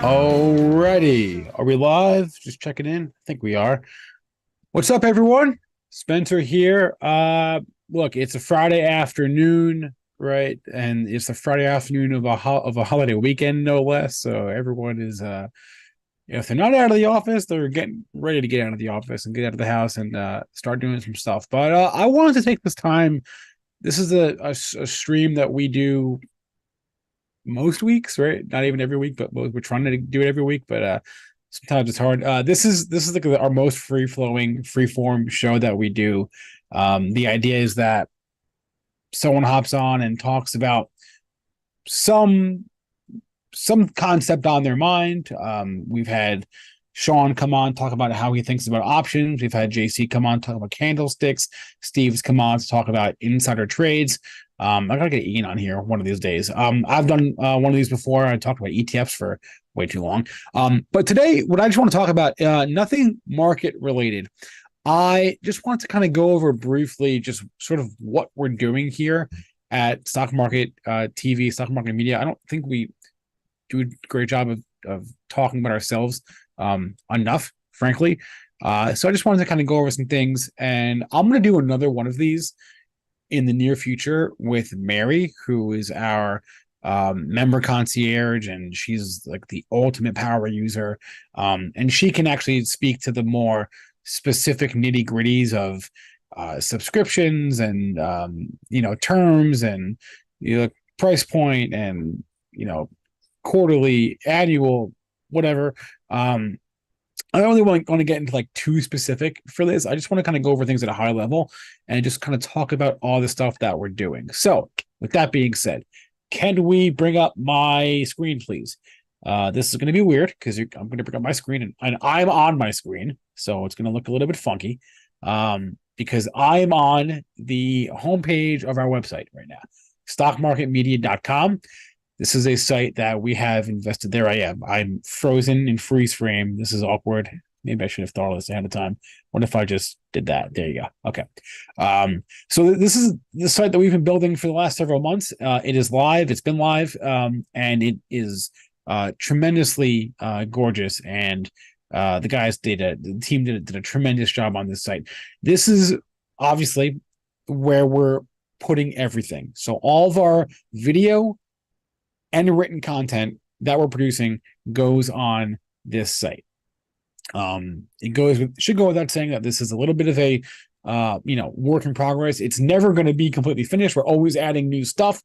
Alrighty, are we live? Just checking in. I think we are. What's up, everyone? Spencer here. Look, it's a Friday afternoon, right? And it's the Friday afternoon of a holiday weekend, no less. So everyone is if they're not out of the office, they're getting ready to get out of the office and get out of the house and start doing some stuff. But I wanted to take this time. This is a stream that we do most weeks, right? Not even every week, but we're trying to do it every week. But sometimes it's hard. This is like our most free flowing, free form show that we do. The idea is that someone hops on and talks about some concept on their mind. We've had Sean come on talk about how he thinks about options. We've had JC come on talk about candlesticks. Steve's come on to talk about insider trades. I gotta get Ian on here one of these days. I've done one of these before. I talked about ETFs for way too long. But today, what I just want to talk about, nothing market related. I just want to kind of go over briefly just sort of what we're doing here at Stock Market TV, Stock Market Media. I don't think we do a great job of talking about ourselves enough, frankly. So I just wanted to kind of go over some things, and I'm going to do another one of these in the near future with Mary, who is our member concierge, and she's like the ultimate power user. And she can actually speak to the more specific nitty gritties of subscriptions and terms and price point and quarterly, annual, whatever. I don't really want to get into like too specific for this. I just want to kind of go over things at a high level and just kind of talk about all the stuff that we're doing. So with that being said, can we bring up my screen, please? This is going to be weird because I'm going to bring up my screen and I'm on my screen. So it's going to look a little bit funky because I'm on the homepage of our website right now, stockmarketmedia.com. This is a site that we have invested. There I am. I'm frozen in freeze frame. This is awkward. Maybe I should have thought of this ahead of time. What if I just did that? There you go. Okay. So this is the site that we've been building for the last several months. It is live. It's been live. And it is tremendously gorgeous. And the team did a tremendous job on this site. This is obviously where we're putting everything. So all of our video and written content that we're producing goes on this site. It should go without saying that this is a little bit of a work in progress. It's never going to be completely finished. We're always adding new stuff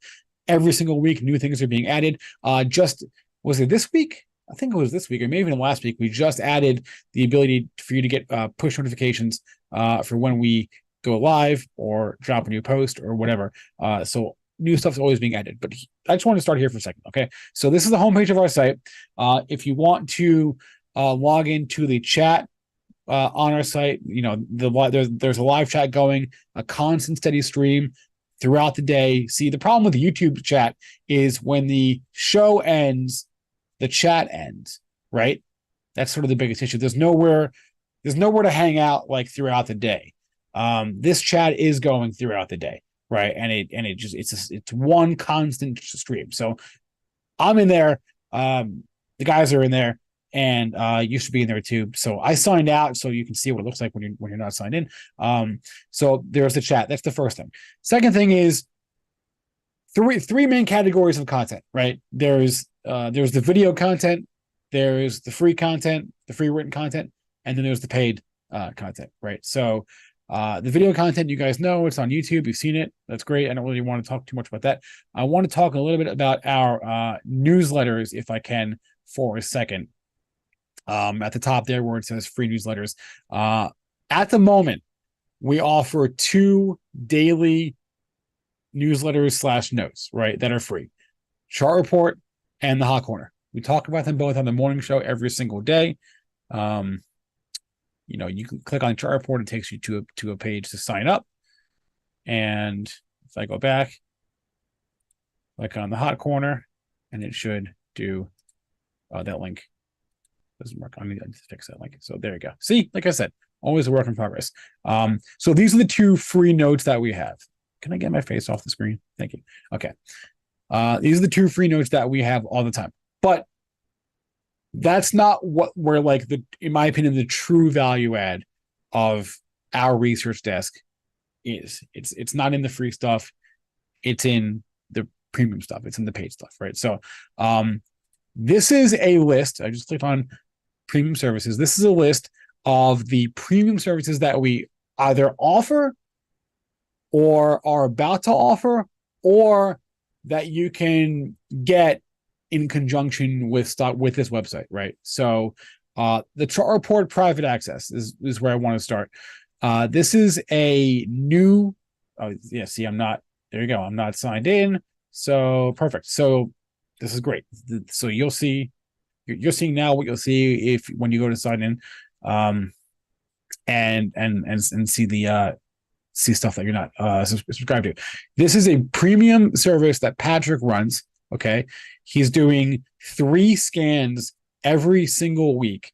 every single week. New things are being added. Was it this week? I think it was this week, or maybe even last week. We just added the ability for you to get push notifications for when we go live or drop a new post or whatever. So new stuff is always being added, but I just want to start here for a second. Okay. So this is the homepage of our site. If you want to log into the chat on our site, there's a live chat going, a constant steady stream throughout the day. See, the problem with the YouTube chat is when the show ends, the chat ends, right? That's sort of the biggest issue. There's nowhere to hang out like throughout the day. This chat is going throughout the day. Right. And it's one constant stream. So I'm in there. The guys are in there, and you should be in there too. So I signed out so you can see what it looks like when you're not signed in. So there's the chat. That's the first thing. Second thing is three main categories of content, right? There's the video content, there's the free content, the free written content, and then there's the paid content, right? So the video content, you guys know, it's on YouTube. You've seen it. That's great. I don't really want to talk too much about that. I want to talk a little bit about our newsletters, if I can, for a second. At the top there where it says free newsletters. At the moment, we offer 2 daily newsletters / notes, right, that are free. Chart Report and the Hot Corner. We talk about them both on the morning show every single day. You can click on Chart Report. It takes you to a page to sign up. And if I go back, click on the Hot Corner, and it should do that link doesn't work. I need to fix that link. So there you go. See, like I said, always a work in progress. So these are the 2 free notes that we have. Can I get my face off the screen? Thank you. Okay. These are the 2 free notes that we have all the time. But that's not what we're like, in my opinion, the true value add of our research desk is. It's not in the free stuff. It's in the premium stuff. It's in the paid stuff, right? So this is a list. I just clicked on premium services. This is a list of the premium services that we either offer or are about to offer, or that you can get in conjunction with this website, right? So the chart report private access is where I want to start. This is a new, see, I'm not, there you go. I'm not signed in. So perfect. So this is great. So you're seeing now what you'll see when you go to sign in, and see stuff that you're not subscribed to. This is a premium service that Patrick runs. Okay, he's doing 3 scans every single week,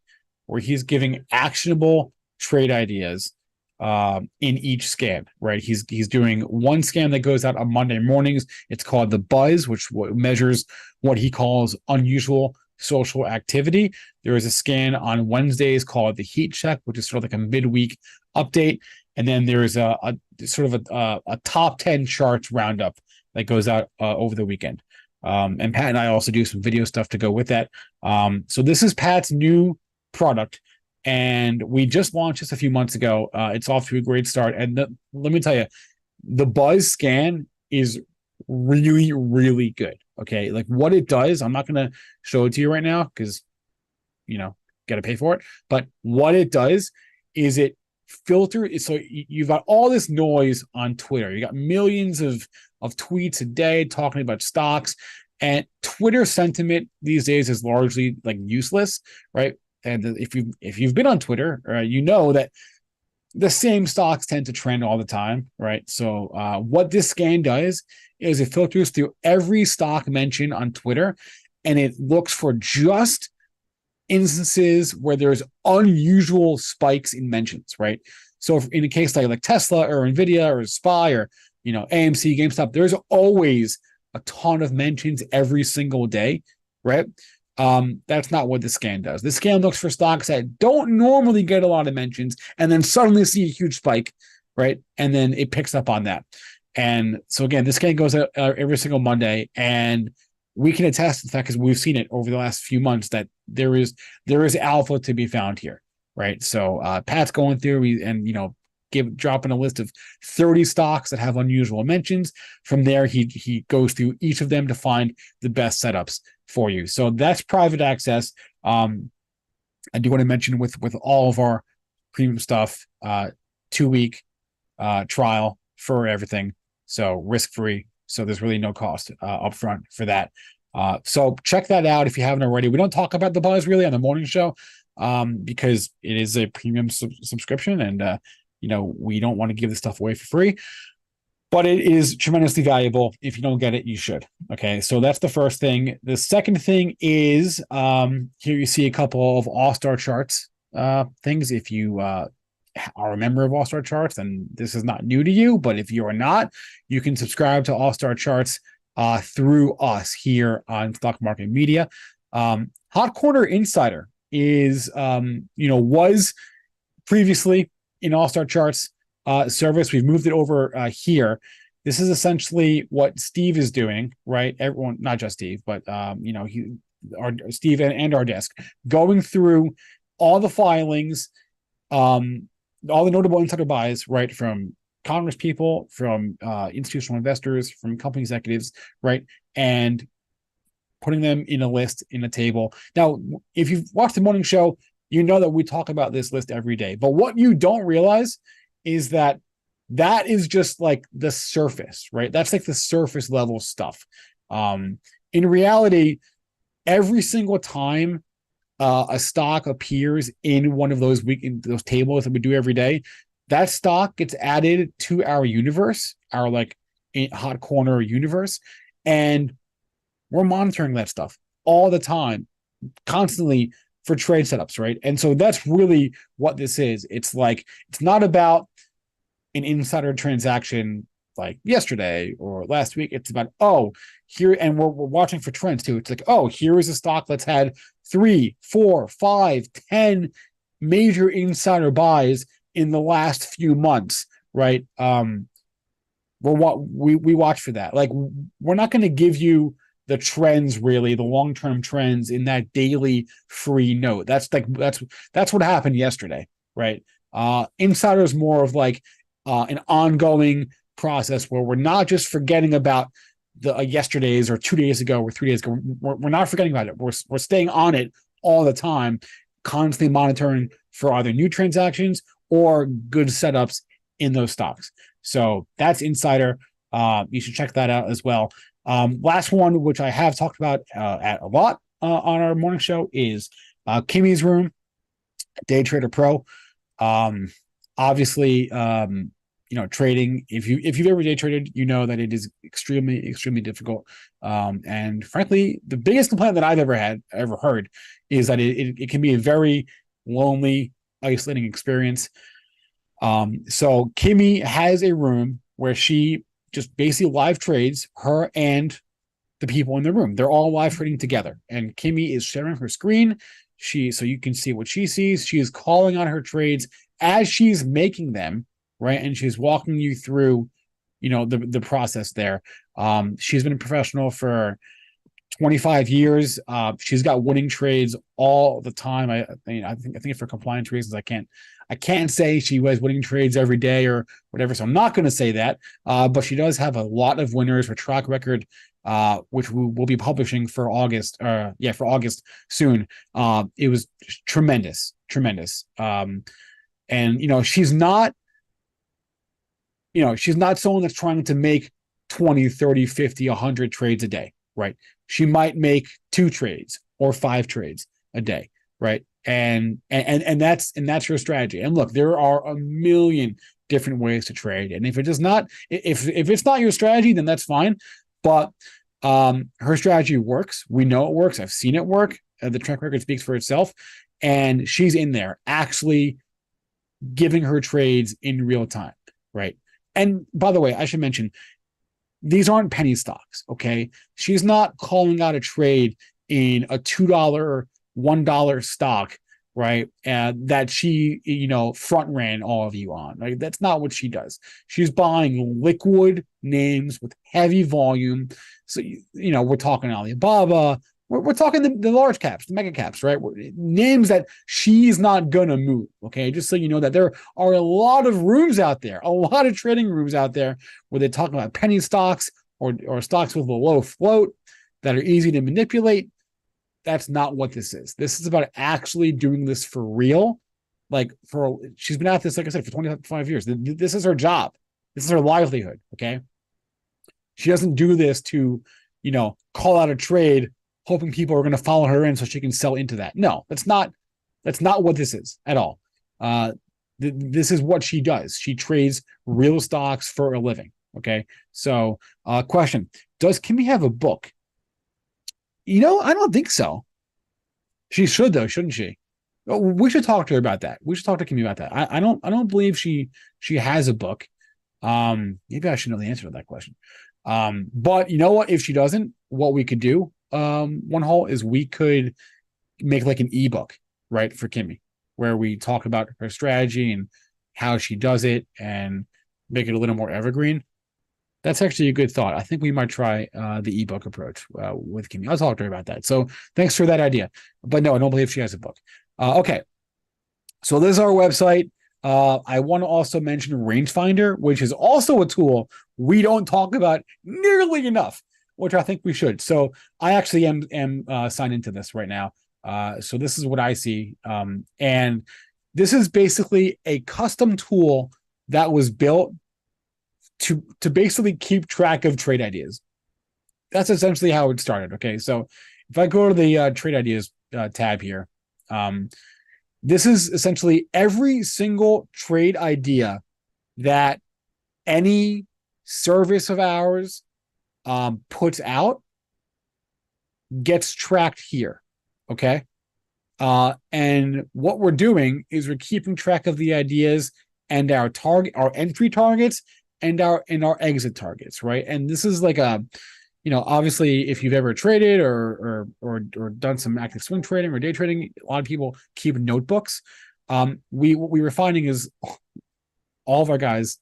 where he's giving actionable trade ideas in each scan. Right, he's doing 1 scan that goes out on Monday mornings. It's called the Buzz, which measures what he calls unusual social activity. There is a scan on Wednesdays called the Heat Check, which is sort of like a midweek update. And then there is a sort of a top 10 charts roundup that goes out over the weekend. And Pat and I also do some video stuff to go with that. So this is Pat's new product, and we just launched this a few months ago. It's off to a great start. And let me tell you, the Buzz scan is really, really good. Okay, like what it does, I'm not going to show it to you right now because, got to pay for it. But what it does is it filters. So you've got all this noise on Twitter. You got millions of tweets a day talking about stocks, and Twitter sentiment these days is largely like useless, right? And if you've been on Twitter, you know that the same stocks tend to trend all the time, right? So what this scan does is it filters through every stock mentioned on Twitter, and it looks for just instances where there's unusual spikes in mentions, right? So if in a case like Tesla or Nvidia or SPY or AMC, GameStop, there's always a ton of mentions every single day, right? That's not what the scan does. The scan looks for stocks that don't normally get a lot of mentions and then suddenly see a huge spike, right? And then it picks up on that. And so again, this scan goes out every single Monday, and we can attest to the fact, because we've seen it over the last few months, that there is alpha to be found here, right? So Pat's going through and dropping a list of 30 stocks that have unusual mentions. From there, he goes through each of them to find the best setups for you. So that's private access. I do want to mention with all of our premium stuff, 2-week trial for everything, so risk-free. So there's really no cost upfront for that. So check that out if you haven't already. We don't talk about the Buzz really on the morning show because it is a premium subscription, and we don't want to give this stuff away for free. But it is tremendously valuable. If you don't get it, you should. Okay, so that's the first thing. The second thing is here you see a couple of All-Star Charts things. If you are a member of All-Star Charts, then this is not new to you. But if you are not, you can subscribe to All-Star Charts through us here on Stock Market Media. Hot Corner Insider is, was previously in All-Star Charts service. We've moved it over here. This is essentially what Steve is doing, right? Everyone, not just Steve, but Steve and our desk, going through all the filings, all the notable insider buys, right, from Congress people, from institutional investors, from company executives, right, and putting them in a list, in a table. Now, if you've watched the morning show, you know that we talk about this list every day. But what you don't realize is that is just like the surface, right? That's like the surface level stuff. In reality, every single time a stock appears in one of those those tables that we do every day, that stock gets added to our universe, our Hot Corner universe, and We're monitoring that stuff all the time, constantly for trade setups, right? And so that's really what this is. It's like, it's not about an insider transaction like yesterday or last week. It's about, oh, here, and we're watching for trends too. It's like, oh, here is a stock that's had 3, 4, 5, 10 major insider buys in the last few months, right? We watch for that. Like, we're not going to give you the trends, really, the long-term trends in that daily free note. That's what happened yesterday, right? Insider is more of like an ongoing process where we're not just forgetting about the yesterday's or 2 days ago or 3 days ago. We're not forgetting about it. We're staying on it all the time, constantly monitoring for either new transactions or good setups in those stocks. So that's Insider. You should check that out as well. Last one, which I have talked about at a lot on our morning show, is Kimmy's Room, Day Trader Pro. Obviously, trading. If you've ever day traded, you know that it is extremely difficult. And frankly, the biggest complaint that I've ever heard is that it can be a very lonely, isolating experience. So Kimmy has a room where she just basically live trades, her and the people in the room. They're all live trading together. And Kimmy is sharing her screen. So you can see what she sees. She is calling on her trades as she's making them, right? And she's walking you through, the process there. She's been a professional for 25 years. She's got winning trades all the time. I think for compliance reasons, I can't say she was winning trades every day or whatever. So I'm not going to say that. But she does have a lot of winners. Her track record, which we will be publishing for August. For August soon. It was tremendous. And she's not someone that's trying to make 20, 30, 50, 100 trades a day, right? She might make 2 trades or 5 trades a day, right? And that's her strategy. And look, there are a million different ways to trade. And if it's not your strategy, then that's fine. But her strategy works. We know it works. I've seen it work. The track record speaks for itself. And she's in there actually giving her trades in real time, right? And by the way, I should mention, these aren't penny stocks, okay? She's not calling out a trade in a $2, $1 stock, right? That she, front ran all of you on, right? That's not what she does. She's buying liquid names with heavy volume. So, we're talking Alibaba. We're talking the large caps, the mega caps, right? Names that she's not going to move, okay? Just so you know that there are a lot of rooms out there, a lot of trading rooms out there where they talk about penny stocks or stocks with a low float that are easy to manipulate. That's not what this is. This is about actually doing this for real. She's been at this, like I said, for 25 years. This is her job. This is her livelihood, okay? She doesn't do this to, call out a trade hoping people are going to follow her in so she can sell into that. No, that's not what this is at all. This is what she does. She trades real stocks for a living. Okay. So, question: does Kimmy have a book? I don't think so. She should, though, shouldn't she? We should talk to her about that. We should talk to Kimmy about that. I don't believe she has a book. Maybe I should know the answer to that question. But you know what? If she doesn't, what we could do, one hole, is we could make like an ebook, right, for Kimmy, where we talk about her strategy and how she does it and make it a little more evergreen. That's actually a good thought. I think we might try the ebook approach with Kimmy. I'll talk to her about that. So thanks for that idea. But no, I don't believe she has a book. Okay. So this is our website. I want to also mention Rangefinder, which is also a tool we don't talk about nearly enough, which I think we should. So I actually am signed into this right now. So this is what I see. And this is basically a custom tool that was built to basically keep track of trade ideas. That's essentially how it started. Okay. So if I go to the trade ideas tab here, this is essentially every single trade idea that any service of ours puts out. gets tracked here. Okay. And what we're doing is we're keeping track of the ideas and our entry targets and our exit targets, right? And this is like a, obviously if you've ever traded or done some active swing trading or day trading, a lot of people keep notebooks. What we were finding is all of our guys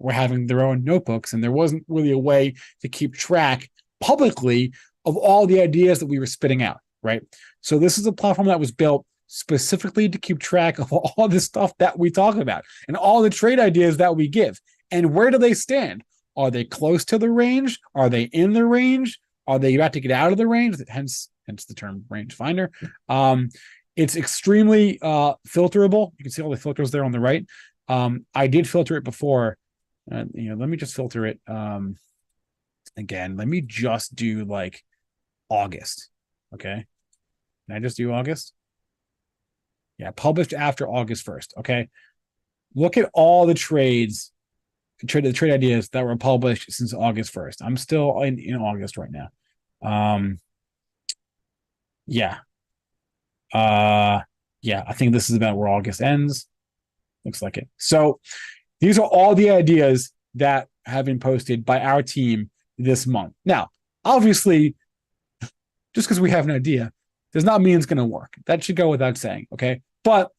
were having their own notebooks, and there wasn't really a way to keep track publicly of all the ideas that we were spitting out, right? So this is a platform that was built specifically to keep track of all the stuff that we talk about and all the trade ideas that we give. And where do they stand? Are they close to the range? Are they in the range? Are they about to get out of the range? Hence the term range finder. It's extremely filterable. You can see all the filters there on the right. I did filter it before. Let me just filter it again. Let me just do like August. Okay. Can I just do August? Yeah, published after August 1st. Okay. Look at all the trades, the trade ideas that were published since August 1st. I'm still in August right now. Yeah. I think this is about where August ends. Looks like it. So these are all the ideas that have been posted by our team this month. Now, obviously, just because we have an idea does not mean it's going to work. That should go without saying, okay? But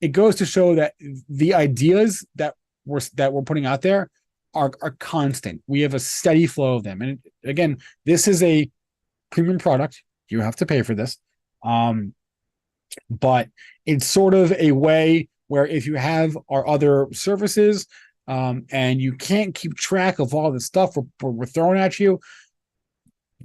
it goes to show that the ideas that we're putting out there are constant. We have a steady flow of them. And again, this is a premium product. You have to pay for this. But it's sort of a way where if you have our other services and you can't keep track of all the stuff we're throwing at you,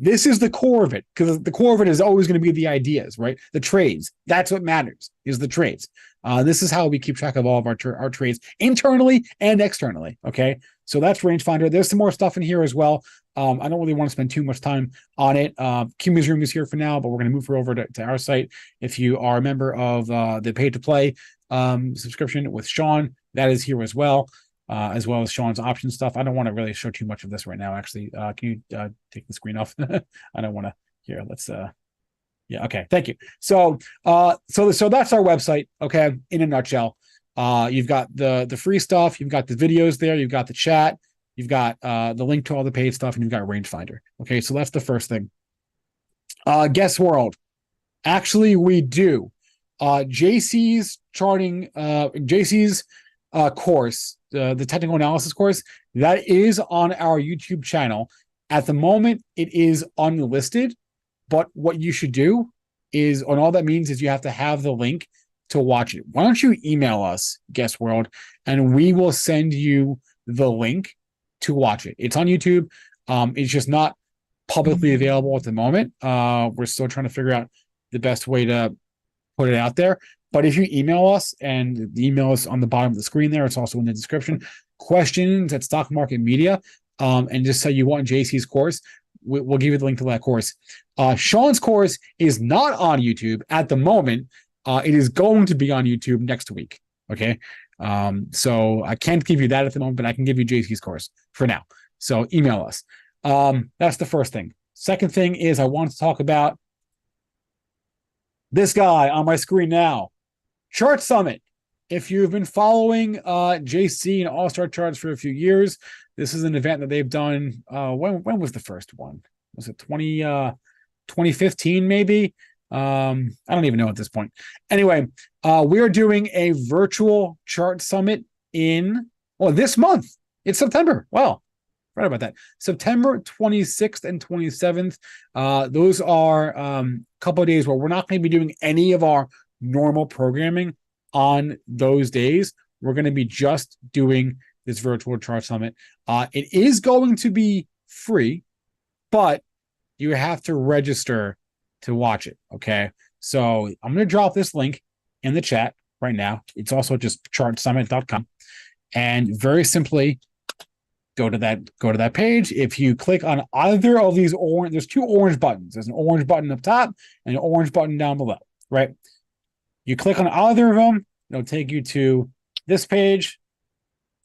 this is the core of it, because the core of it is always going to be the ideas, right? The trades. That's what matters, is the trades. This is how we keep track of all of our trades internally and externally, okay? So that's Rangefinder. There's some more stuff in here as well. I don't really want to spend too much time on it. Kimmy's Room is here for now, but we're going to move her over to our site. If you are a member of the pay-to-play subscription with Sean, that is here as well as Sean's option stuff. I don't want to really show too much of this right now, actually. Can you take the screen off? I don't want to. Here, let's... Yeah, okay, thank you. So that's our website, okay, in a nutshell. You've got the free stuff, you've got the videos there, you've got the chat, you've got the link to all the paid stuff, and you've got Rangefinder. Okay, so that's the first thing. Guess World. Actually, we do. JC's charting, JC's course, the technical analysis course, that is on our YouTube channel. At the moment, it is unlisted, but what you should do is, and all that means is you have to have the link to watch it. Why don't you email us, Guess World, and we will send you the link to watch it. It's on YouTube. It's just not publicly available at the moment. We're still trying to figure out the best way to put it out there. But if you email us, and the email is on the bottom of the screen there, it's also in the description, questions at Stock Market Media, and just say you want JC's course, we'll give you the link to that course. Sean's course is not on YouTube at the moment. It is going to be on YouTube next week. Okay. So I can't give you that at the moment, but I can give you JC's course for now. So email us. That's the first thing. Second thing is I want to talk about this guy on my screen now, Chart Summit. If you've been following JC and All-Star Charts for a few years, this is an event that they've done. When was the first one? Was it 2015 maybe? I don't even know at this point. Anyway, we are doing a virtual chart summit this month. It's September. Wow. Right about that. September 26th and 27th. Those are a couple of days where we're not going to be doing any of our normal programming on those days. We're going to be just doing this virtual chart summit. It is going to be free, but you have to register to watch it. Okay. So I'm going to drop this link in the chat right now. It's also just chartsummit.com. And very simply, go to that page. If you click on either of these there's two orange buttons. There's an orange button up top and an orange button down below, right? You click on either of them, it'll take you to this page.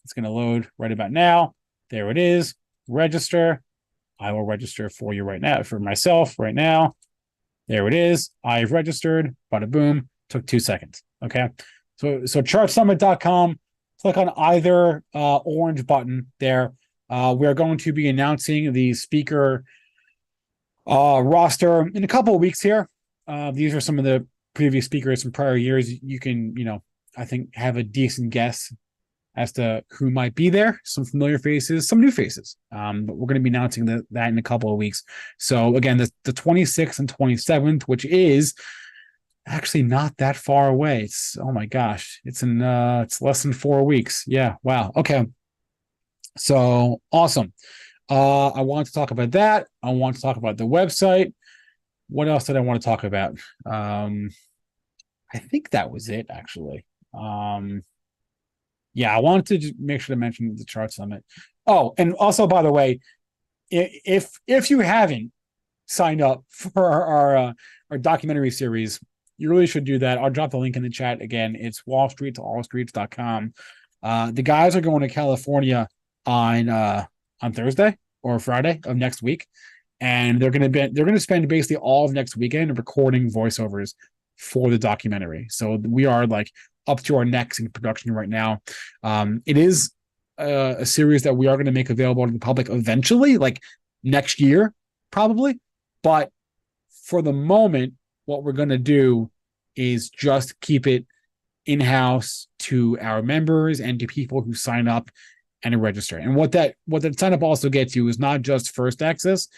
It's going to load right about now. There it is. Register. I will register for you right now, for myself right now. There it is. I've registered. Bada boom. Took 2 seconds. Okay. So chartsummit.com. Click on either orange button there. We're going to be announcing the speaker roster in a couple of weeks here. These are some of the previous speakers from prior years. You can, I think have a decent guess as to who might be there. Some familiar faces, some new faces. But we're going to be announcing that in a couple of weeks. So again, the 26th and 27th, which is actually not that far away. It's, oh my gosh, it's less than 4 weeks. Yeah, wow. Okay. So awesome. I want to talk about that. I want to talk about the website. What else did I want to talk about? I think that was it, actually. Yeah, I wanted to just make sure to mention the Chart Summit. Oh, and also, by the way, if you haven't signed up for our documentary series, you really should do that. I'll drop the link in the chat again. It's wallstreettoallstreets.com. The guys are going to California on Thursday or Friday of next week, and they're going to spend basically all of next weekend recording voiceovers for the documentary. So we are like up to our necks in production right now. It is a series that we are going to make available to the public eventually, like next year, probably. But for the moment, what we're going to do is just keep it in-house to our members and to people who sign up and register. And what that sign up also gets you is not just first access,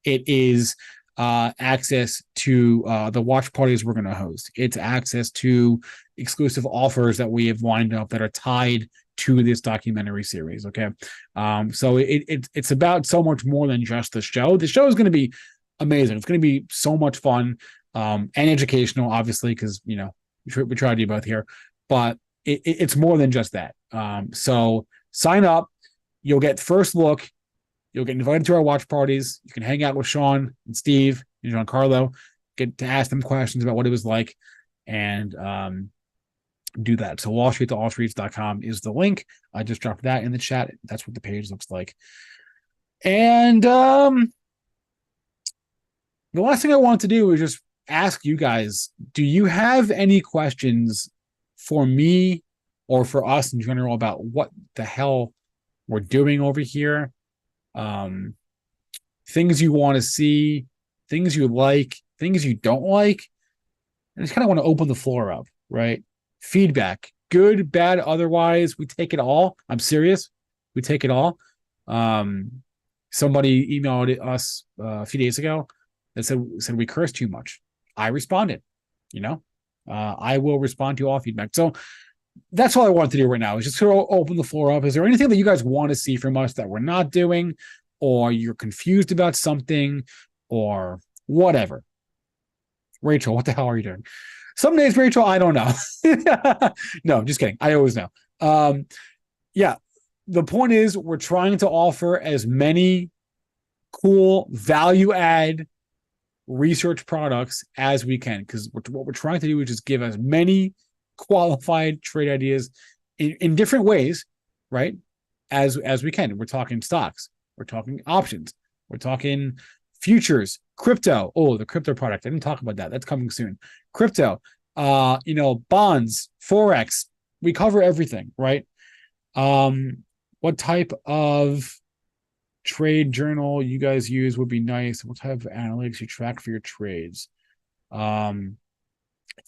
it is access to the watch parties we're going to host. It's access to exclusive offers that we have lined up that are tied to this documentary series. Okay. So it's about so much more than just the show. The show is going to be amazing. It's going to be so much fun and educational, obviously, because, we try to do both here, but it's more than just that. So sign up. You'll get first look. You'll get invited to our watch parties. You can hang out with Sean and Steve and Giancarlo, get to ask them questions about what it was like, and do that. So wallstreettoallstreets.com is the link. I just dropped that in the chat. That's what the page looks like. And the last thing I want to do is just ask you guys, do you have any questions for me or for us in general about what the hell we're doing over here? Things you want to see, things you like, things you don't like. I just kind of want to open the floor up, right? Feedback, good, bad, otherwise, we take it all. I'm serious. We take it all. Somebody emailed us a few days ago that said we curse too much. I responded, I will respond to all feedback. So that's all I want to do right now is just sort of open the floor up. Is there anything that you guys want to see from us that we're not doing, or you're confused about something, or whatever? Rachel, what the hell are you doing? Some days, Rachel, I don't know. No, just kidding. I always know. Yeah, the point is we're trying to offer as many cool value add research products as we can, because what we're trying to do is just give as many qualified trade ideas in different ways, right? As we can. We're talking stocks, we're talking options, we're talking futures, crypto. Oh, the crypto product. I didn't talk about that. That's coming soon. Crypto, bonds, Forex. We cover everything, right? What type of trade journal you guys use would be nice. What type of analytics you track for your trades?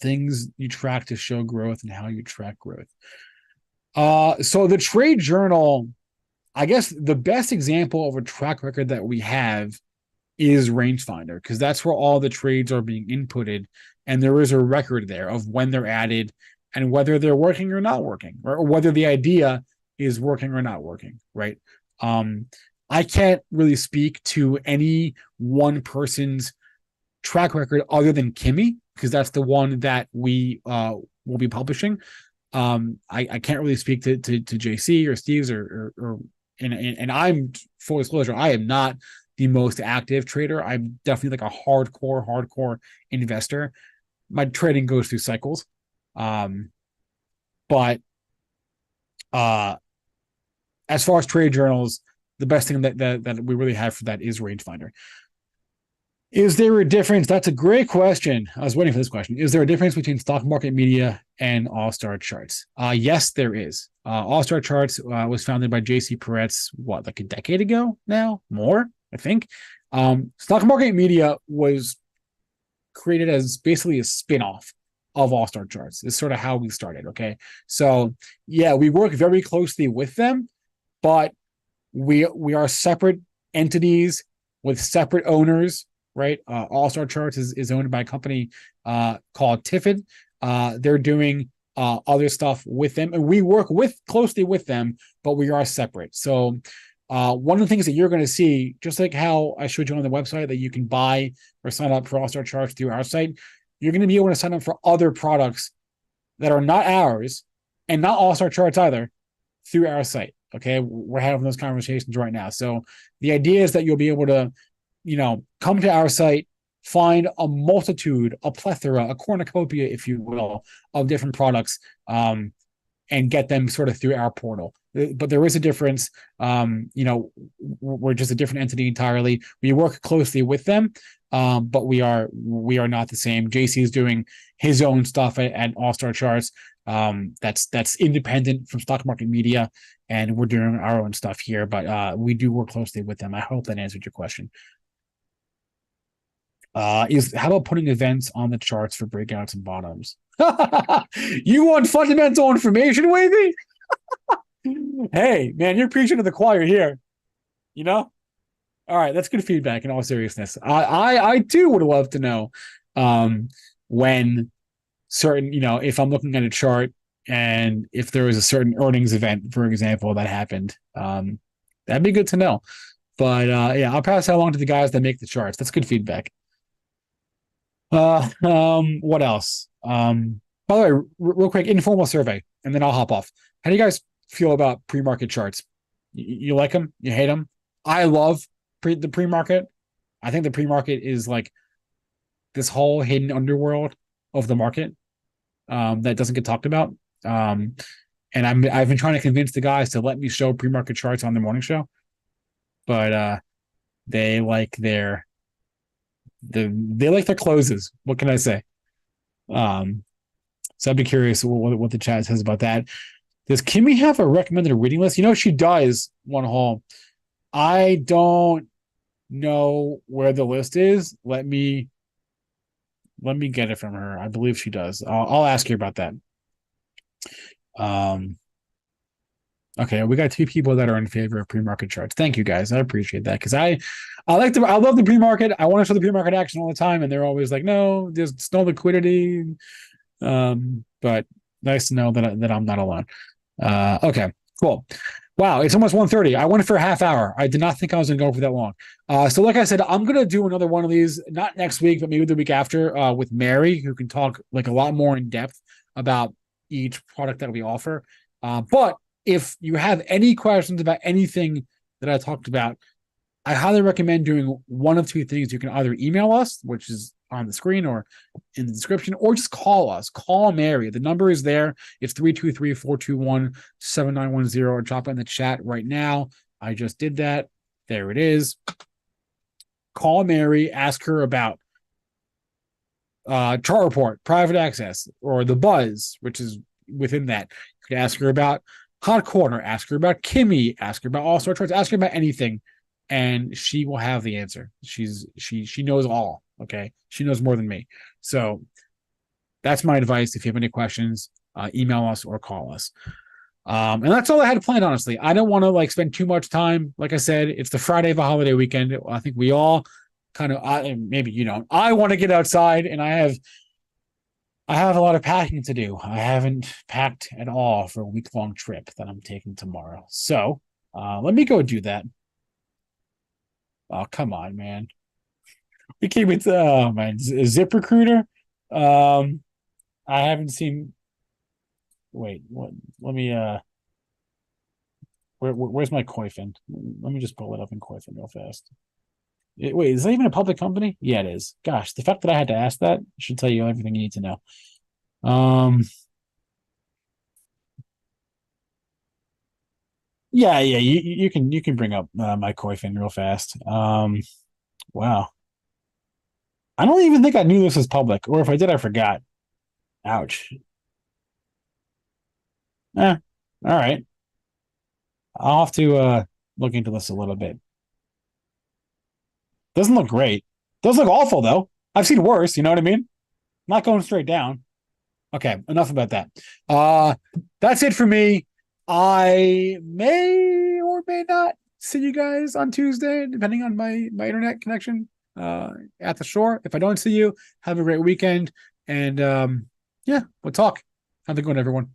Things you track to show growth and how you track growth. So the trade journal, I guess the best example of a track record that we have is rangefinder, because that's where all the trades are being inputted, and there is a record there of when they're added and whether they're working or not working, or whether the idea is working or not working, right? I can't really speak to any one person's track record other than Kimmy, because that's the one that we will be publishing. I can't really speak to JC or Steve's and I'm, full disclosure, I am not the most active trader. I'm definitely like a hardcore investor. My trading goes through cycles. But as far as trade journals, the best thing that we really have for that is rangefinder. Is there a difference? That's a great question. I was waiting for this question. Is there a difference between stock market media and All Star Charts? Yes, there is. All Star Charts was founded by JC Peretz, what, like a decade ago now? More, I think. Stock market media was created as basically a spin-off of All Star Charts. It's sort of how we started. Okay. So yeah, we work very closely with them, but we are separate entities with separate owners, right? All Star Charts is owned by a company called Tiffin. They're doing other stuff with them, and we work closely with them, but we are separate. So one of the things that you're going to see, just like how I showed you on the website that you can buy or sign up for All Star Charts through our site, you're going to be able to sign up for other products that are not ours and not All Star Charts either through our site. Okay, we're having those conversations right now. So the idea is that you'll be able to, come to our site, find a multitude, a plethora, a cornucopia, if you will, of different products, and get them sort of through our portal. But there is a difference. We're just a different entity entirely. We work closely with them, but we are not the same. JC is doing his own stuff at All Star Charts. That's independent from stock market media, and we're doing our own stuff here. But we do work closely with them. I hope that answered your question. How about putting events on the charts for breakouts and bottoms? You want fundamental information, Wavy? Hey, man, you're preaching to the choir here. All right, that's good feedback in all seriousness. I too would love to know when certain, if I'm looking at a chart and if there was a certain earnings event, for example, that happened. That'd be good to know. But yeah, I'll pass that along to the guys that make the charts. That's good feedback. What else? By the way, real quick, informal survey, and then I'll hop off. How do you guys feel about pre-market charts? You like them? You hate them? I love the pre-market. I think the pre-market is like this whole hidden underworld of the market that doesn't get talked about. And I've been trying to convince the guys to let me show pre-market charts on the morning show, but they like their closes. What can I say? So I'd be curious what the chat says about that. Does Kimmy have a recommended reading list? She does, one hole. I don't know where the list is. Let me get it from her. I believe she does. I'll ask her about that. Okay, we got two people that are in favor of pre-market charts. Thank you guys. I appreciate that because I love the pre-market. I want to show the pre-market action all the time, and they're always like, no, there's no liquidity. But nice to know that I'm not alone. Okay, cool. Wow, it's almost 1:30. I went for a half hour. I did not think I was gonna go for that long. So like I said, I'm gonna do another one of these, not next week, but maybe the week after, with Mary, who can talk like a lot more in depth about each product that we offer. But if you have any questions about anything that I talked about, I highly recommend doing one of two things. You can either email us, which is on the screen or in the description, or just call us. Call Mary. The number is there. It's 323-421-7910, or drop it in the chat right now. I just did that. There it is. Call Mary. Ask her about chart report, private access, or the buzz, which is within that. You can ask her about Hot Corner, ask her about Kimmy, ask her about All Star Charts, ask her about anything, and she will have the answer. She knows all. Okay, she knows more than me. So that's my advice. If you have any questions, email us or call us. And that's all I had planned. Honestly, I don't want to spend too much time. Like I said, it's the Friday of a holiday weekend. I think we all kind of, maybe you don't. I want to get outside, and I have a lot of packing to do. I haven't packed at all for a week-long trip that I'm taking tomorrow. So let me go do that. Oh, come on, man. We came into, oh, man, ZipRecruiter. I haven't seen. Wait, what? Let me, where's my Koifin? Let me just pull it up in Koifin real fast. Wait, is that even a public company? Yeah, it is. Gosh, the fact that I had to ask that should tell you everything you need to know. Yeah, yeah, you can bring up Mike Coyfin real fast. Wow. I don't even think I knew this was public, or if I did, I forgot. Ouch. Eh, all right. I'll have to look into this a little bit. Doesn't look great. Does look awful though. I've seen worse, you know what I mean? Not going straight down. Okay, enough about that. Uh that's it for me. I may or may not see you guys on Tuesday, depending on my internet connection at the shore. If I don't see you, have a great weekend. And yeah, we'll talk. Have a good one, everyone.